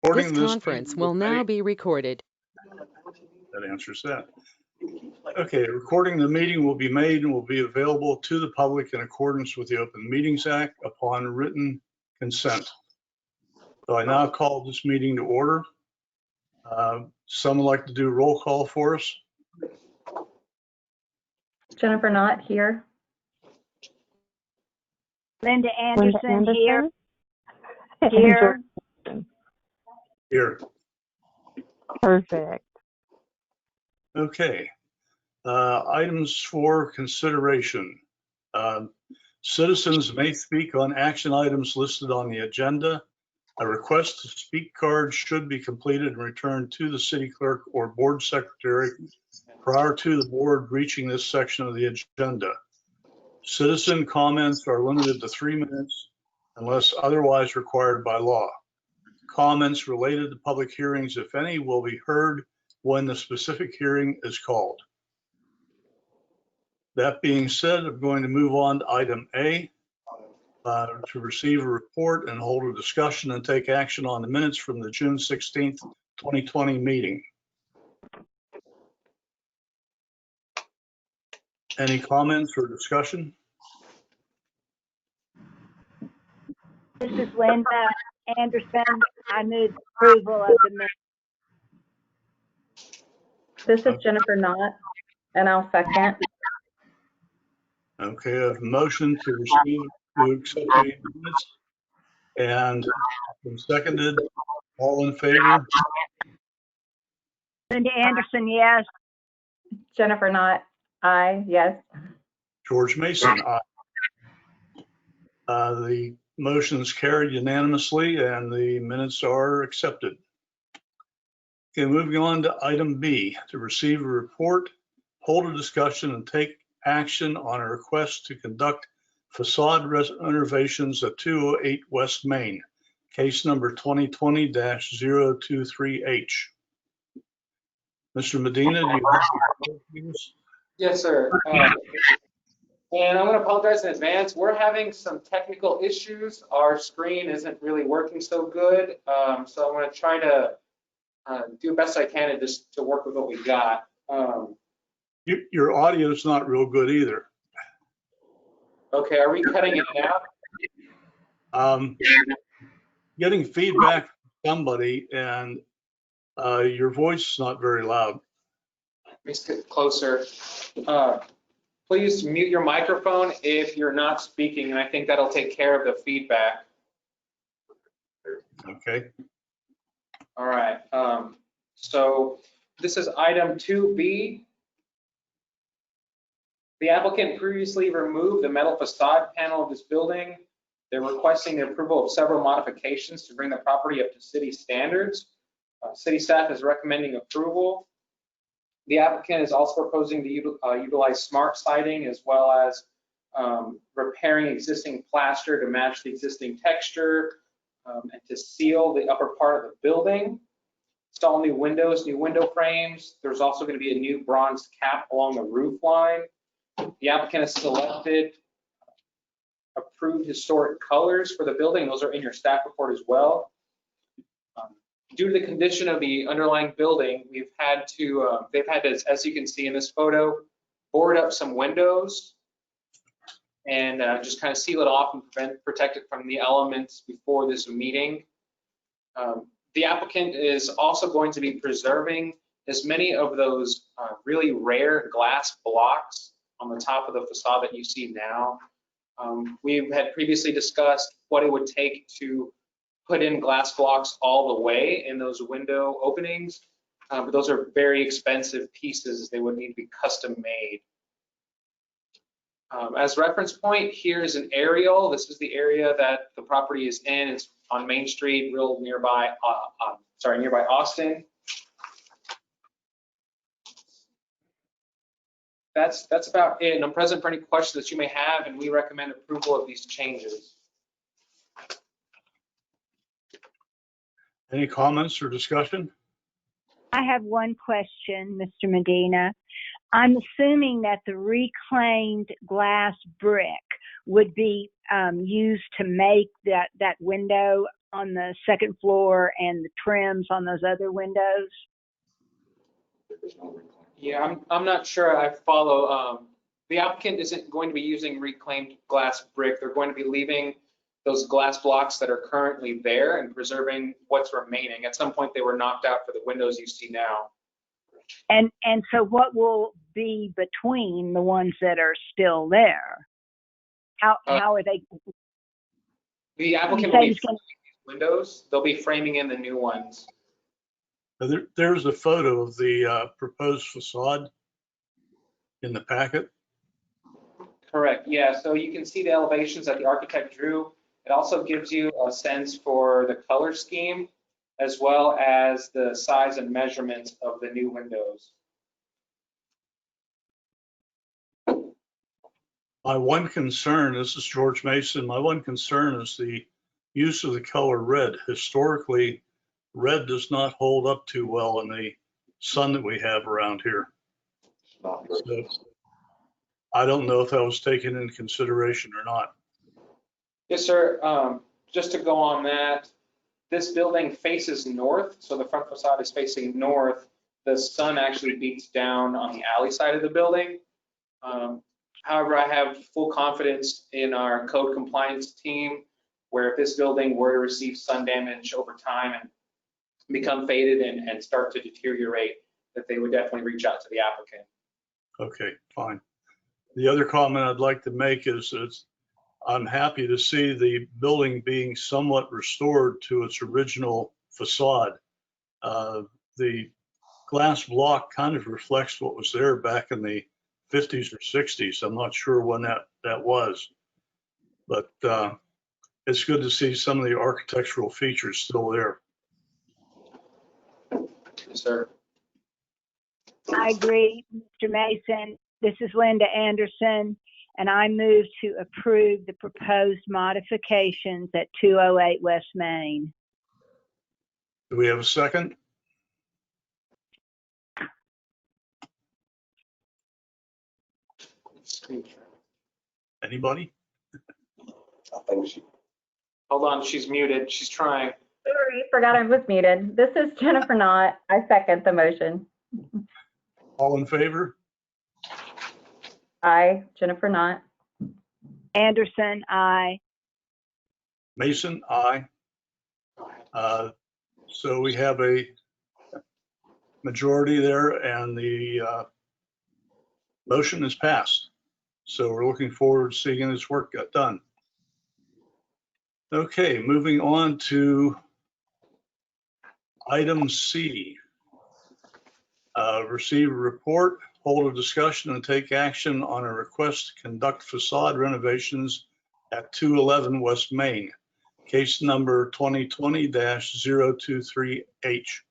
This Recording this conference meeting will now made. be recorded. That answers that. Okay, recording the meeting will be made and will be available to the public in accordance with the Open Meetings Act upon written consent. So I now call this meeting to order. Someone like to do roll call for us? Jennifer Knott here. Linda Anderson here. Here. Here. Perfect. Okay. Items for consideration. Citizens may speak on action items listed on the agenda. A request to speak card should be completed and returned to the city clerk or board secretary prior to the board reaching this section of the agenda. Citizen comments are limited to 3 minutes unless otherwise required by law. Comments related to public hearings, if any, will be heard when the specific hearing is called. That being said, I'm going to move on to item A, to receive a report and hold a discussion and take action on the minutes from the June 16th, 2020 meeting. Any comments or discussion? This is Linda Anderson. I move approval of the minutes. This is Jennifer Knott, and I'll second. Okay, I have a motion to receive, to accept the minutes, and been seconded. All in favor? Linda Anderson, yes. Jennifer Knott, aye, yes. George Mason, aye. The motion is carried unanimously and the minutes are accepted. Okay, moving on to item B, to receive a report, hold a discussion, and take action on a request to conduct facade renovations at 208 West Main, case number 2020-023H. Mr. Medina, do you have the please? Yes, sir. And I'm going to apologize in advance. We're having some technical issues. Our screen isn't really working so good. So I'm going to try to do the best I can to work with what we got. Your audio is not real good either. Okay, are we cutting it now? Getting feedback from somebody and your voice is not very loud. Let me get closer. Please mute your microphone if you're not speaking, and I think that'll take care of the feedback. Okay. All right. So this is item 2B. The applicant previously removed the metal facade panel of this building. They're requesting the approval of several modifications to bring the property up to city standards. City staff is recommending approval. The applicant is also proposing to utilize smart siding as well as repairing existing plaster to match the existing texture and to seal the upper part of the building. Install new windows, new window frames. There's also going to be a new bronze cap along the roof line. The applicant has selected approved historic colors for the building. Those are in your staff report as well. Due to the condition of the underlying building, they've had to, as you can see in this photo, board up some windows and just kind of seal it off and protect it from the elements before this meeting. The applicant is also going to be preserving as many of those really rare glass blocks on the top of the facade that you see now. We had previously discussed what it would take to put in glass blocks all the way in those window openings, but those are very expensive pieces. They would need to be custom made. As reference point, here's an aerial. This is the area that the property is in. It's on Main Street, real nearby, nearby Austin. That's about it. And I'm present for any questions that you may have, and we recommend approval of these changes. Any comments or discussion? I have one question, Mr. Medina. I'm assuming that the reclaimed glass brick would be used to make that window on the second floor and the trims on those other windows? Yeah, I'm not sure I follow. The applicant isn't going to be using reclaimed glass brick. They're going to be leaving those glass blocks that are currently there and preserving what's remaining. At some point, they were knocked out for the windows you see now. And so what will be between the ones that are still there? How are they? The applicant say will be he's gonna- framing these windows. They'll be framing in the new ones. There's a photo of the proposed facade in the packet. Correct, yeah. So you can see the elevations that the architect drew. It also gives you a sense for the color scheme as well as the size and measurements of the new windows. My one concern, this is George Mason, my one concern is the use of the color red. Historically, red does not hold up too well in the sun that we have around here. So, I don't know if that was taken into consideration or not. Yes, sir. Just to go on that, this building faces north, so the front facade is facing north. The sun actually beats down on the alley side of the building. However, I have full confidence in our code compliance team, where if this building were to receive sun damage over time and become faded and start to deteriorate, that they would definitely reach out to the applicant. Okay, fine. The other comment I'd like to make is I'm happy to see the building being somewhat restored to its original facade. The glass block kind of reflects what was there back in the 50s or 60s. I'm not sure when that was, but it's good to see some of the architectural features still there. Yes, sir. I agree, Mr. Mason. This is Linda Anderson, and I move to approve the proposed modifications at 208 West Main. Do we have a second? Anybody? I think she. Hold on, she's muted. She's trying. Sorry, forgot I was muted. This is Jennifer Knott. I second the motion. All in favor? Aye, Jennifer Knott. Anderson, aye. Mason, aye. So we have a majority there and the motion is passed. So we're looking forward to seeing this work get done. Okay, moving on to item C. Receive a report, hold a discussion, and take action on a request to conduct facade renovations at 211 West Main, case number 2020-023H.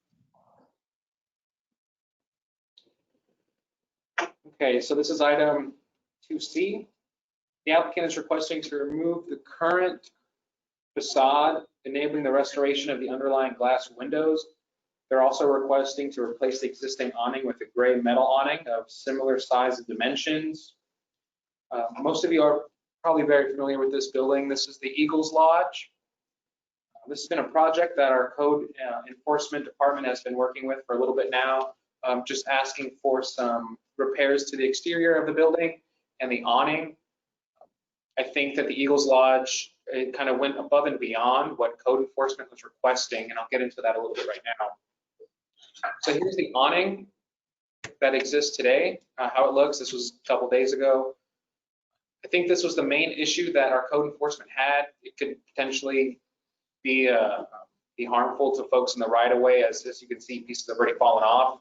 Okay, so this is item 2C. The applicant is requesting to remove the current facade, enabling the restoration of the underlying glass windows. They're also requesting to replace the existing awning with a gray metal awning of similar size and dimensions. Most of you are probably very familiar with this building. This is the Eagles Lodge. This has been a project that our code enforcement department has been working with for a little bit now, just asking for some repairs to the exterior of the building and the awning. I think that the Eagles Lodge, it kind of went above and beyond what code enforcement was requesting, and I'll get into that a little bit right now. So here's the awning that exists today, how it looks. This was a couple days ago. I think this was the main issue that our code enforcement had. It could potentially be harmful to folks in the right of way, as you can see, pieces have already fallen off.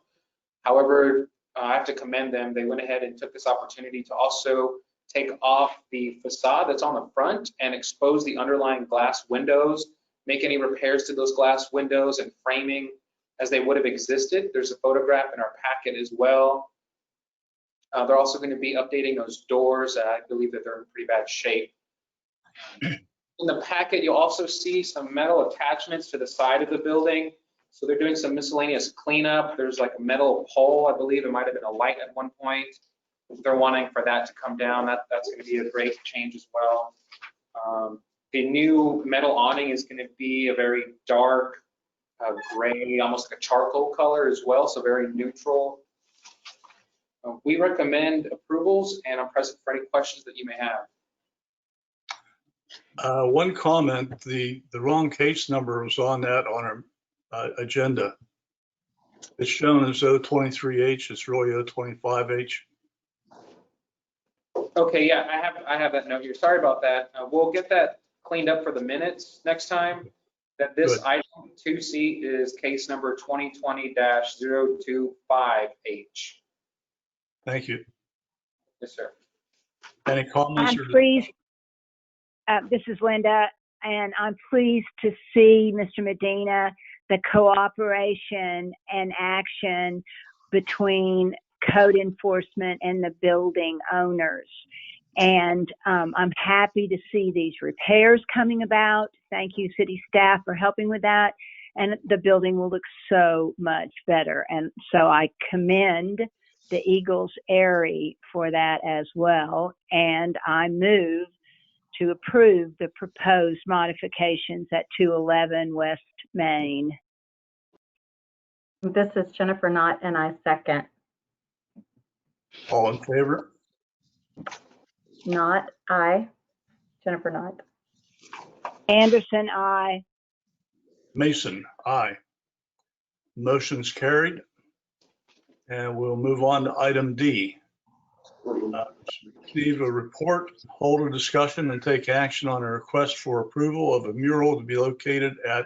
However, I have to commend them. They went ahead and took this opportunity to also take off the facade that's on the front and expose the underlying glass windows, make any repairs to those glass windows and framing as they would have existed. There's a photograph in our packet as well. They're also going to be updating those doors. I believe that they're in pretty bad shape. In the packet, you'll also see some metal attachments to the side of the building. So they're doing some miscellaneous cleanup. There's like a metal pole, I believe. It might have been a light at one point. They're wanting for that to come down. That's going to be a great change as well. The new metal awning is going to be a very dark gray, almost like a charcoal color as well, so very neutral. We recommend approvals, and I'm present for any questions that you may have. One comment, the wrong case number was on our agenda. It's shown as O23H, it's really O25H. Okay, yeah, I have that note here. Sorry about that. We'll get that cleaned up for the minutes next time. That this Good. item 2C is case number 2020-025H. Thank you. Yes, sir. Any comments? I'm pleased, this is Linda, and I'm pleased to see, Mr. Medina, the cooperation and action between code enforcement and the building owners. And I'm happy to see these repairs coming about. Thank you, city staff, for helping with that. And the building will look so much better. And so I commend the Eagles Airy for that as well. And I move to approve the proposed modifications at 211 West Main. This is Jennifer Knott, and I second. All in favor? Knott, aye. Jennifer Knott. Anderson, aye. Mason, aye. Motion's carried. And we'll move on to item D. Receive a report, hold a discussion, and take action on a request for approval of a mural to be located at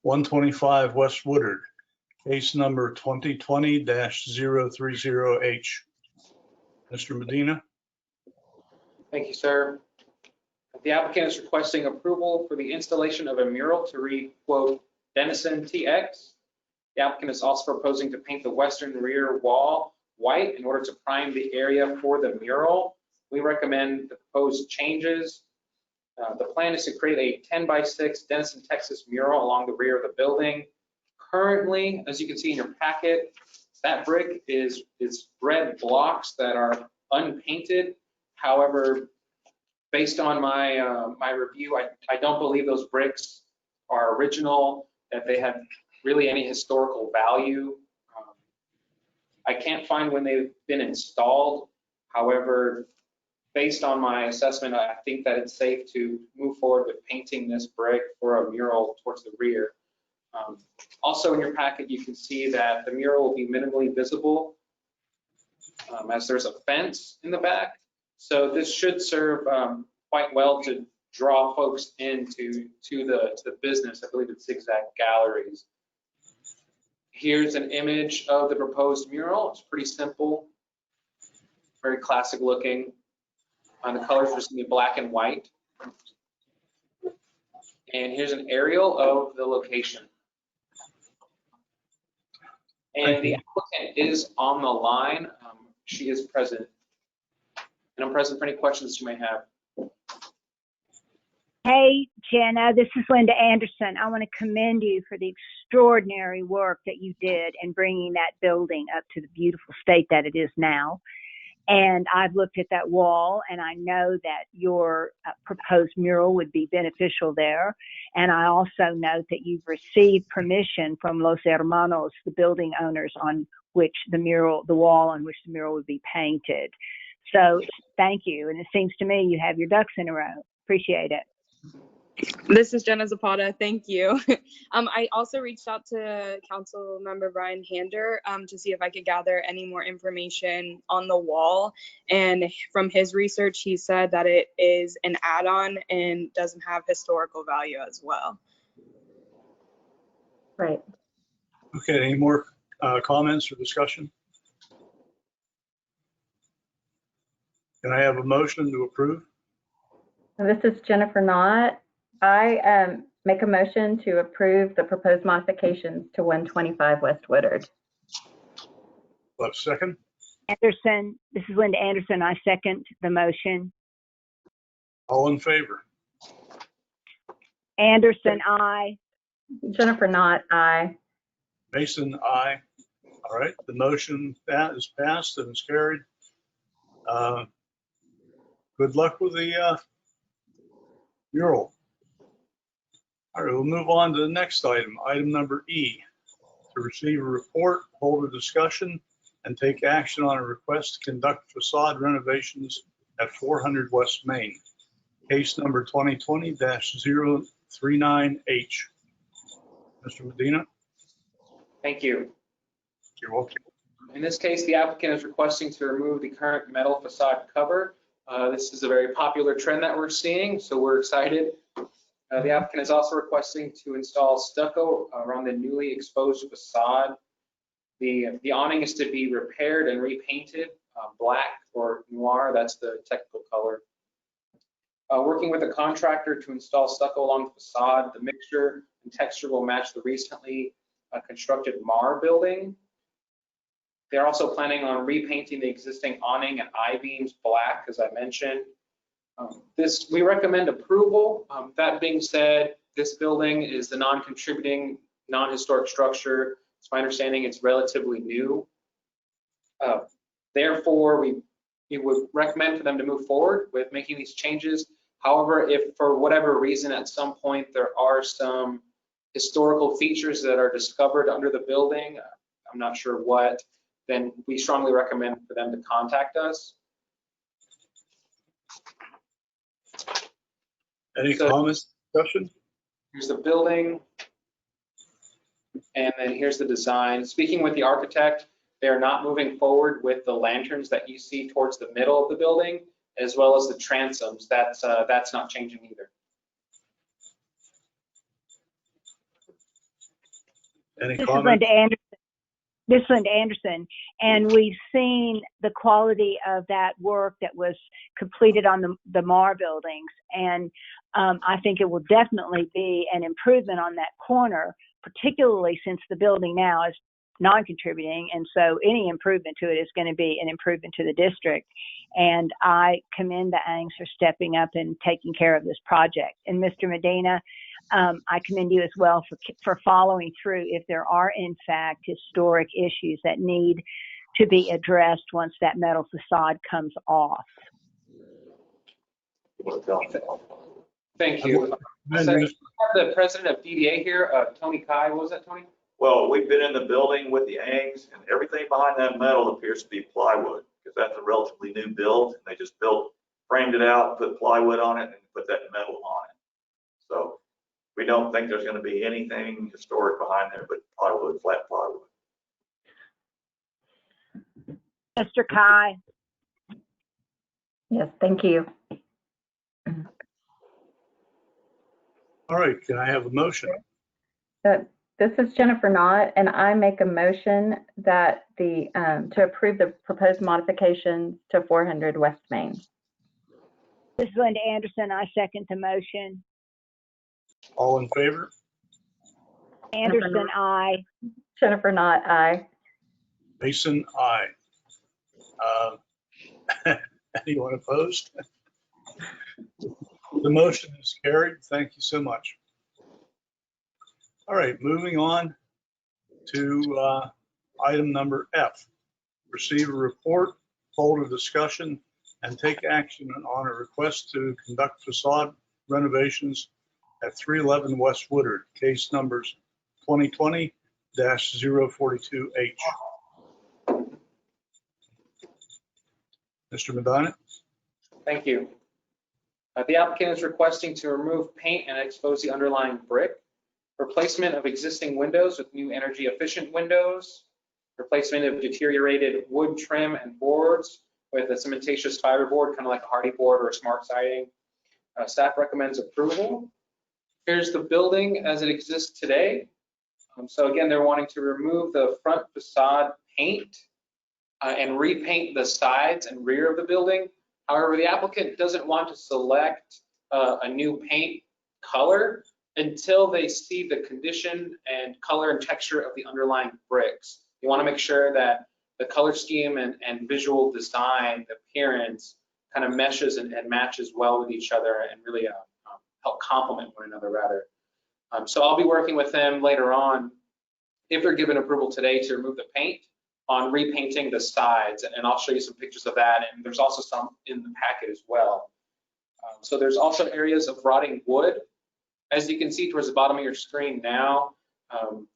125 West Woodard, case number 2020-030H. Mr. Medina? Thank you, sir. The applicant is requesting approval for the installation of a mural to read, quote, Denison TX. The applicant is also proposing to paint the western rear wall white in order to prime the area for the mural. We recommend the proposed changes. The plan is to create a 10x6 Denison, Texas mural along the rear of the building. Currently, as you can see in your packet, that brick is red blocks that are unpainted. However, based on my review, I don't believe those bricks are original, that they have really any historical value. I can't find when they've been installed. However, based on my assessment, I think that it's safe to move forward with painting this brick for a mural towards the rear. Also in your packet, you can see that the mural will be minimally visible as there's a fence in the back. So this should serve quite well to draw folks into the business. I believe it's Zigzag Galleries. Here's an image of the proposed mural. It's pretty simple, very classic looking. The colors are just gonna be black and white. And here's an aerial of the location. And the applicant is on the line. She is present. And I'm present for any questions you may have. Hey, Jenna, this is Linda Anderson. I want to commend you for the extraordinary work that you did in bringing that building up to the beautiful state that it is now. And I've looked at that wall, and I know that your proposed mural would be beneficial there. And I also note that you've received permission from Los Hermanos, the building owners, on which the wall on which the mural would be painted. So thank you. And it seems to me you have your ducks in a row. Appreciate it. This is Jenna Zapata. Thank you. I also reached out to Council Member Brian Hander to see if I could gather any more information on the wall. And from his research, he said that it is an add-on and doesn't have historical value as well. Right. Okay, any more comments or discussion? Can I have a motion to approve? This is Jennifer Knott. I make a motion to approve the proposed modifications to 125 West Woodard. Left second. Anderson, this is Linda Anderson. I second the motion. All in favor? Anderson, aye. Jennifer Knott, aye. Mason, aye. All right, the motion is passed and is carried. Good luck with the mural. All right, we'll move on to the next item, item number E. To receive a report, hold a discussion, and take action on a request to conduct facade renovations at 400 West Main. Case number 2020-039H. Mr. Medina, Thank you. you're welcome. In this case, the applicant is requesting to remove the current metal facade cover. This is a very popular trend that we're seeing, so we're excited. The applicant is also requesting to install stucco around the newly exposed facade. The awning is to be repaired and repainted black or noir, that's the technical color. Working with a contractor to install stucco along the facade, the mixture and texture will match the recently constructed Mar building. They're also planning on repainting the existing awning and I-beams black, as I mentioned. We recommend approval. That being said, this building is the non-contributing, non-historic structure. It's my understanding it's relatively new. Therefore, we would recommend for them to move forward with making these changes. However, if for whatever reason at some point there are some historical features that are discovered under the building, I'm not sure what, then we strongly recommend for them to contact us. Any comments, discussion? Here's the building, and then here's the design. Speaking with the architect, they are not moving forward with the lanterns that you see towards the middle of the building, as well as the transoms. That's not changing either. Any This is comments? Linda Anderson. This is Linda Anderson, and we've seen the quality of that work that was completed on the Mar buildings, and I think it will definitely be an improvement on that corner, particularly since the building now is non-contributing, and so any improvement to it is going to be an improvement to the district. And I commend the Angs for stepping up and taking care of this project. And Mr. Medina, I commend you as well for following through if there are in fact historic issues that need to be addressed once that metal facade comes off. Thank you. The president of DDA here, Tony Kai. What was that, Tony? Well, we've been in the building with the Angs, and everything behind that metal appears to be plywood, because that's a relatively new build, and they just framed it out, put plywood on it, and put that metal on it. So we don't think there's going to be anything historic behind there but plywood, flat plywood. Mr. Kai? Yes, thank you. All right, can I have a motion? This is Jennifer Knott, and I make a motion that to approve the proposed modifications to 400 West Main. This is Linda Anderson. I second the motion. All in favor? Anderson, aye. Jennifer Knott, aye. Mason, aye. Anyone opposed? The motion is carried. Thank you so much. All right, moving on to item number F. Receive a report, hold a discussion, and take action on a request to conduct facade renovations at 311 West Woodard, case numbers 2020-042H. Mr. Medina? Thank you. The applicant is requesting to remove paint and expose the underlying brick. Replacement of existing windows with new energy efficient windows. Replacement of deteriorated wood trim and boards with a cementatious fiberboard, kind of like a hardy board or a smart siding. Staff recommends approval. Here's the building as it exists today. So again, they're wanting to remove the front facade paint and repaint the sides and rear of the building. However, the applicant doesn't want to select a new paint color until they see the condition and color and texture of the underlying bricks. You want to make sure that the color scheme and visual design, the appearance, kind of meshes and matches well with each other and really help complement one another rather. So I'll be working with them later on, if they're given approval today, to remove the paint on repainting the sides, and I'll show you some pictures of that, and there's also some in the packet as well. So there's also areas of rotting wood As you can see towards the bottom of your screen now,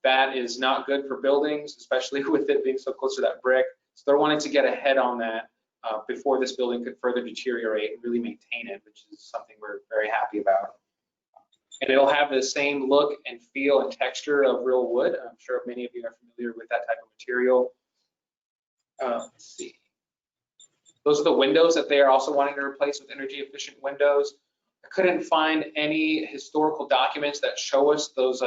that is not good for buildings, especially with it being so close to that brick. So they're wanting to get ahead on that before this building could further deteriorate and really maintain it, which is something we're very happy about. And it'll have the same look and feel and texture of real wood. I'm sure many of you are familiar with that type of material. Let's see. Those are the windows that they are also wanting to replace with energy efficient windows. I couldn't find any historical documents that show us those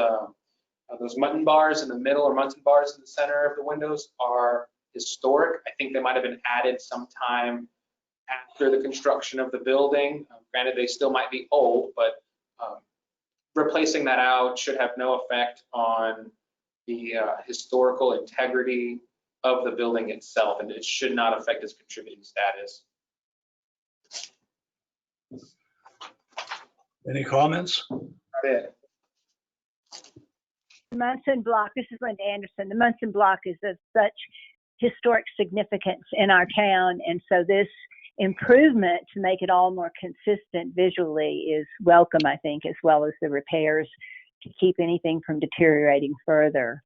mutton bars in the middle or Munson bars in the center of the windows are historic. I think they might have been added sometime after the construction of the building. Granted, they still might be old, but replacing that out should have no effect on the historical integrity of the building itself, and it should not affect its contributing status. Any comments? Yeah. The Munson block, this is Linda Anderson. The Munson block is of such historic significance in our town, and so this improvement to make it all more consistent visually is welcome, I think, as well as the repairs to keep anything from deteriorating further.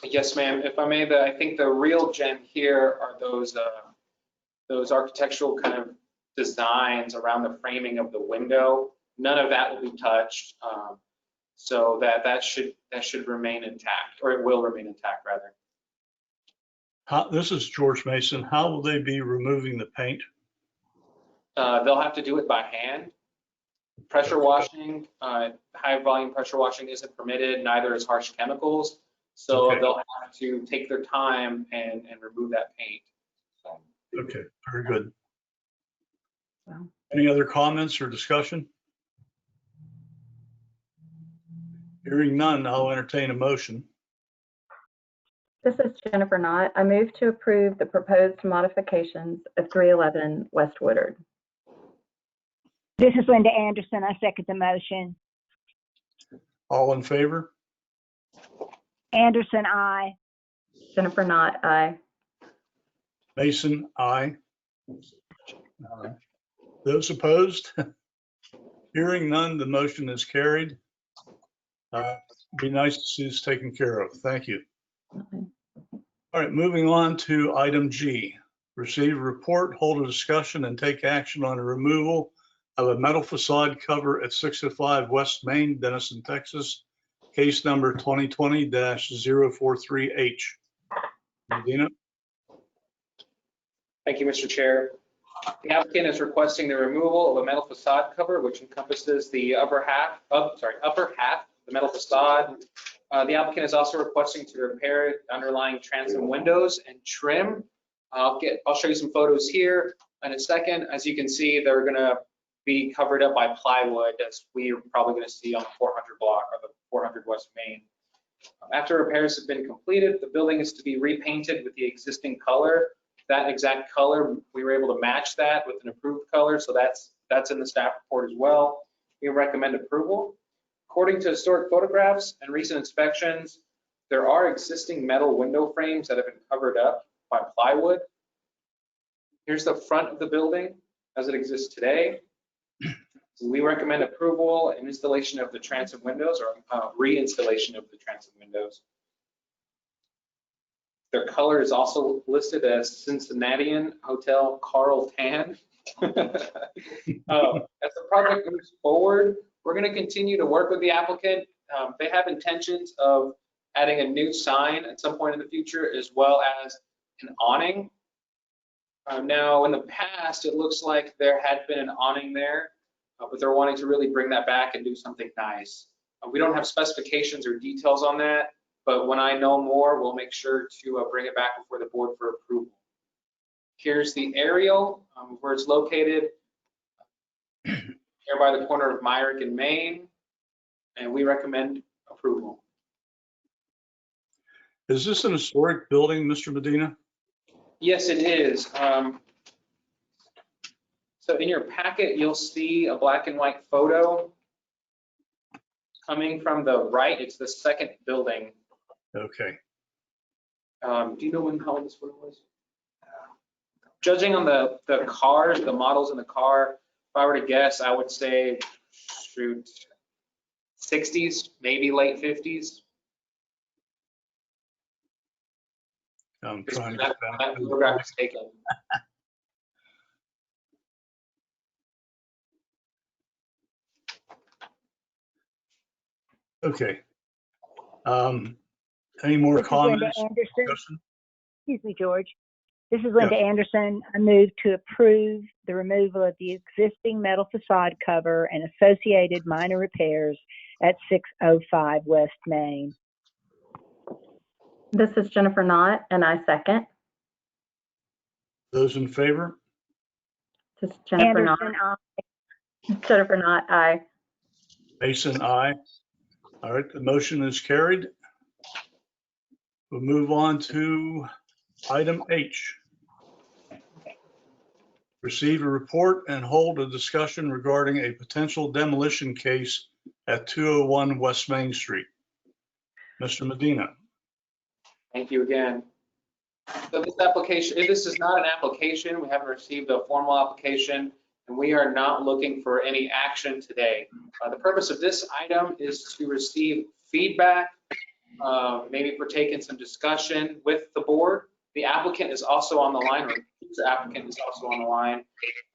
Yes, ma'am. If I may, I think the real gem here are those architectural kind of designs around the framing of the window. None of that will be touched, so that should remain intact, or it will remain intact rather. This is George Mason. How will they be removing the paint? They'll have to do it by hand. Pressure washing, high volume pressure washing isn't permitted, neither is harsh chemicals. So Okay. they'll have to take their time and remove that paint. So. Okay, very good. Wow. Any other comments or discussion? Hearing none, I'll entertain a motion. This is Jennifer Knott. I move to approve the proposed modifications of 311 West Woodard. This is Linda Anderson. I second the motion. All in favor? Anderson, aye. Jennifer Knott, aye. Mason, aye. Those opposed? Hearing none, the motion is carried. Be nice to see this taken care of. Thank you. All right, moving on to item G. Receive a report, hold a discussion, and take action on the removal of a metal facade cover at 605 West Main, Denison, Texas. Case number 2020-043H. Medina? Thank you, Mr. Chair. The applicant is requesting the removal of a metal facade cover, which encompasses the upper half of the metal facade. The applicant is also requesting to repair the underlying transom windows and trim. I'll show you some photos here in a second. As you can see, they're going to be covered up by plywood, as we're probably going to see on the 400 block or the 400 West Main. After repairs have been completed, the building is to be repainted with the existing color. That exact color, we were able to match that with an approved color, so that's in the staff report as well. We recommend approval. According to historic photographs and recent inspections, there are existing metal window frames that have been covered up by plywood. Here's the front of the building as it exists today. So we recommend approval and installation of the transom windows, or reinstallation of the transom windows. Their color is also listed as Cincinnatian Hotel Carl Tan. As the project moves forward, we're going to continue to work with the applicant. They have intentions of adding a new sign at some point in the future, as well as an awning. Now, in the past, it looks like there had been an awning there, but they're wanting to really bring that back and do something nice. We don't have specifications or details on that, but when I know more, we'll make sure to bring it back before the board for approval. Here's the aerial, where it's located, here by the corner of Myrick and Main, and we recommend approval. Is this an historic building, Mr. Medina? Yes, it is. So in your packet, you'll see a black and white photo coming from the right. It's the second building. Okay. Do you know how this photo was? Judging on the cars, the models in the car, I were to guess, I would say, shoot, 60s, maybe late 50s. I'm Just trying to that get back to photograph the. is taken. Okay. Any more This is Linda comments? Anderson. Discussion? Excuse me, George. This is Linda Anderson. I move to approve the removal of the existing metal facade cover and associated minor repairs at 605 West Main. This is Jennifer Knott, and I second. Those in favor? This is Jennifer Knott. Anderson, aye. Jennifer Knott, aye. Mason, aye. All right, the motion is carried. We'll move on to item H. Receive a report and hold a discussion regarding a potential demolition case at 201 West Main Street. Mr. Medina. Thank you again. So this is not an application. We haven't received a formal application, and we are not looking for any action today. The purpose of this item is to receive feedback, maybe partake in some discussion with the board. The applicant is also on the line, or the applicant is also on the line.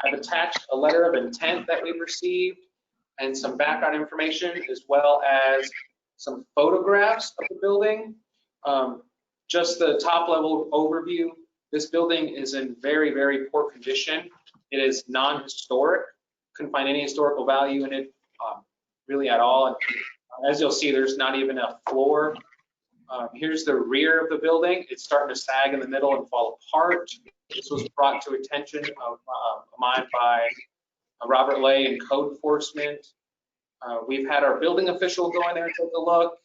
I've attached a letter of intent that we've received and some background information, as well as some photographs of the building. Just the top level overview. This building is in very, very poor condition. It is non-historic. Couldn't find any historical value in it really at all. And as you'll see, there's not even a floor. Here's the rear of the building. It's starting to sag in the middle and fall apart. This was brought to attention of mine by Robert Lay in code enforcement. We've had our building official go in there and take a look.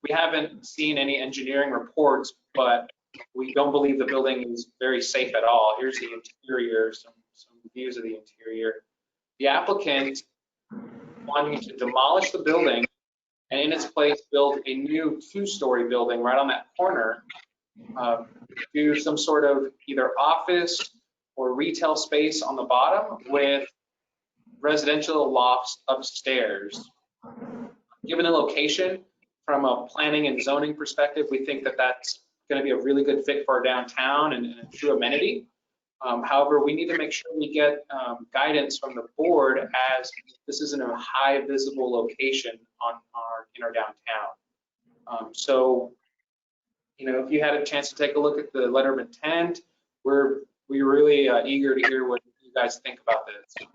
We haven't seen any engineering reports, but we don't believe the building is very safe at all. Here's the interior, some views of the interior. The applicant wanting to demolish the building and in its place build a new 2-story building right on that corner, do some sort of either office or retail space on the bottom with residential lofts upstairs. Given the location, from a planning and zoning perspective, we think that that's going to be a really good fit for our downtown and a true amenity. However, we need to make sure we get guidance from the board, as this is in a high visible location in our downtown. So, you know, if you had a chance to take a look at the letter of intent, we're really eager to hear what you guys think about this.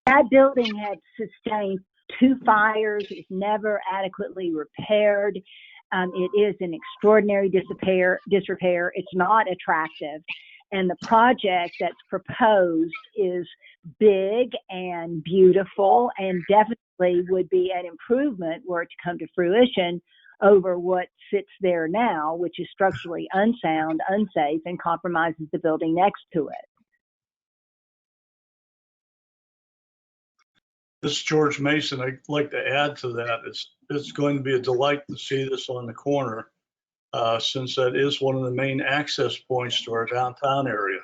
That building had sustained 2 fires. It was never adequately repaired. It is in extraordinary disrepair. It's not attractive. And the project that's proposed is big and beautiful and definitely would be an improvement were it to come to fruition over what sits there now, which is structurally unsound, unsafe, and compromises the building next to it. This is George Mason. I'd like to add to that. It's going to be a delight to see this on the corner, since that is one of the main access points to our downtown area.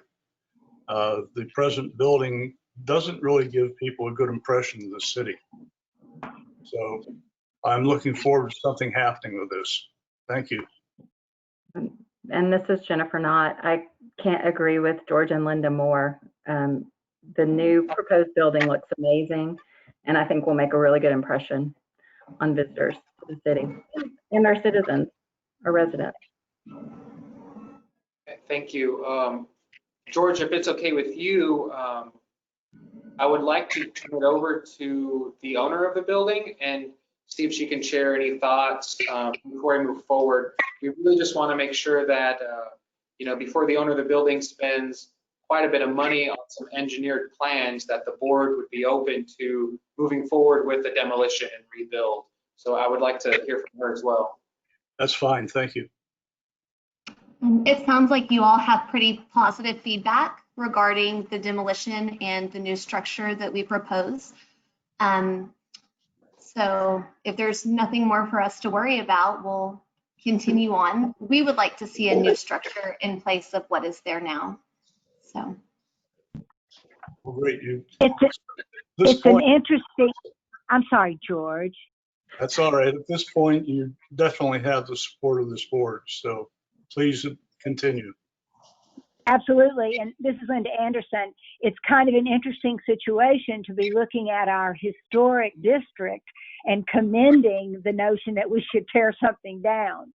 The present building doesn't really give people a good impression of the city. So I'm looking forward to something happening with this. Thank you. And this is Jennifer Knott. I can't agree with George and Linda more. The new proposed building looks amazing, and I think will make a really good impression on visitors to the city and our citizens, our residents. Thank you. George, if it's okay with you, I would like to turn it over to the owner of the building and see if she can share any thoughts before I move forward. We really just want to make sure that, you know, before the owner of the building spends quite a bit of money on some engineered plans, that the board would be open to moving forward with the demolition and rebuild. So I would like to hear from her as well. That's fine. Thank you. It sounds like you all have pretty positive feedback regarding the demolition and the new structure that we propose. So if there's nothing more for us to worry about, we'll continue on. We would like to see a new structure in place of what is there now. So. Well, great. You, It's, this it's an point, interesting, I'm sorry, George. that's all right. At this point, you definitely have the support of this board. So please continue. Absolutely. And this is Linda Anderson. It's kind of an interesting situation to be looking at our historic district and commending the notion that we should tear something down.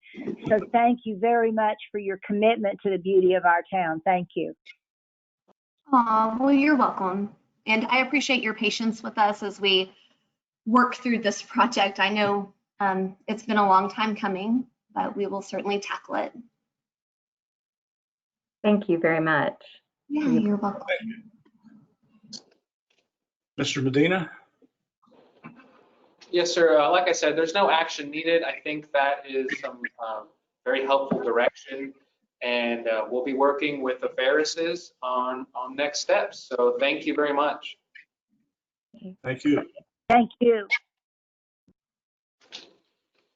So thank you very much for your commitment to the beauty of our town. Thank you. Well, you're welcome. And I appreciate your patience with us as we work through this project. I know it's been a long time coming, but we will certainly tackle it. Thank you very much. Yeah, you're welcome. Mr. Medina? Yes, sir. Like I said, there's no action needed. I think that is some very helpful direction, and we'll be working with the Ferrises on next steps. So thank you very much. Thank you. Thank you.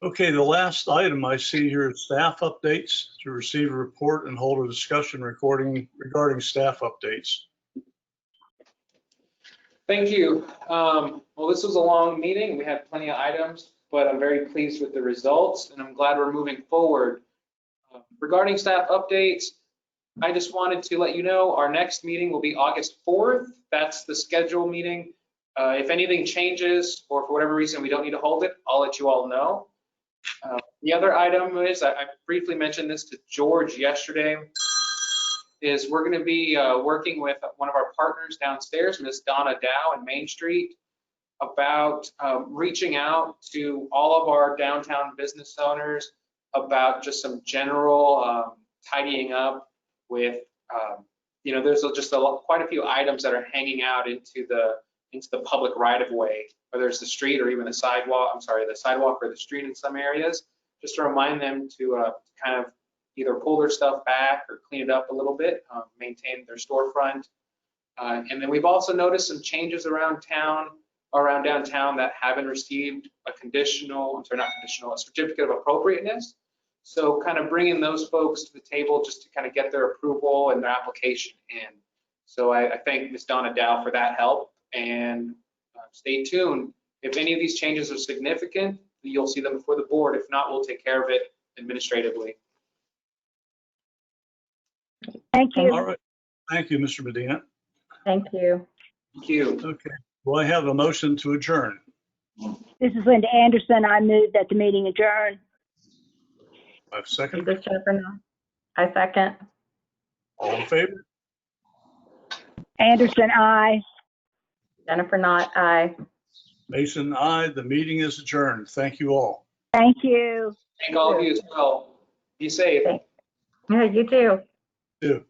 Okay, the last item I see here is staff updates. To receive a report and hold a discussion regarding staff updates. Thank you. Well, this was a long meeting. We had plenty of items, but I'm very pleased with the results, and I'm glad we're moving forward. Regarding staff updates, I just wanted to let you know our next meeting will be August 4th. That's the scheduled meeting. If anything changes or for whatever reason we don't need to hold it, I'll let you all know. The other item is, I briefly mentioned this to George yesterday, is we're going to be working with one of our partners downstairs, Ms. Donna Dow in Main Street, about reaching out to all of our downtown business owners about just some general tidying up with, there's just quite a few items that are hanging out into the public right of way, whether it's the street or even the sidewalk, the sidewalk or the street in some areas, just to remind them to kind of either pull their stuff back or clean it up a little bit, maintain their storefront. And then we've also noticed some changes around downtown that haven't received a a certificate of appropriateness. So kind of bringing those folks to the table just to kind of get their approval and their application in. So I thank Ms. Donna Dow for that help, and stay tuned. If any of these changes are significant, you'll see them before the board. If not, we'll take care of it administratively. Thank you. All right. Thank you, Mr. Medina. Thank you. Thank you. Okay. Well, I have a motion to adjourn. This is Linda Anderson. I move that the meeting adjourn. 5 seconds. This is Jennifer Knott. I second. All in favor? Anderson, aye. Jennifer Knott, aye. Mason, aye. The meeting is adjourned. Thank you all. Thank you. Thank all of you as well. Be safe. Yeah, you too. Too.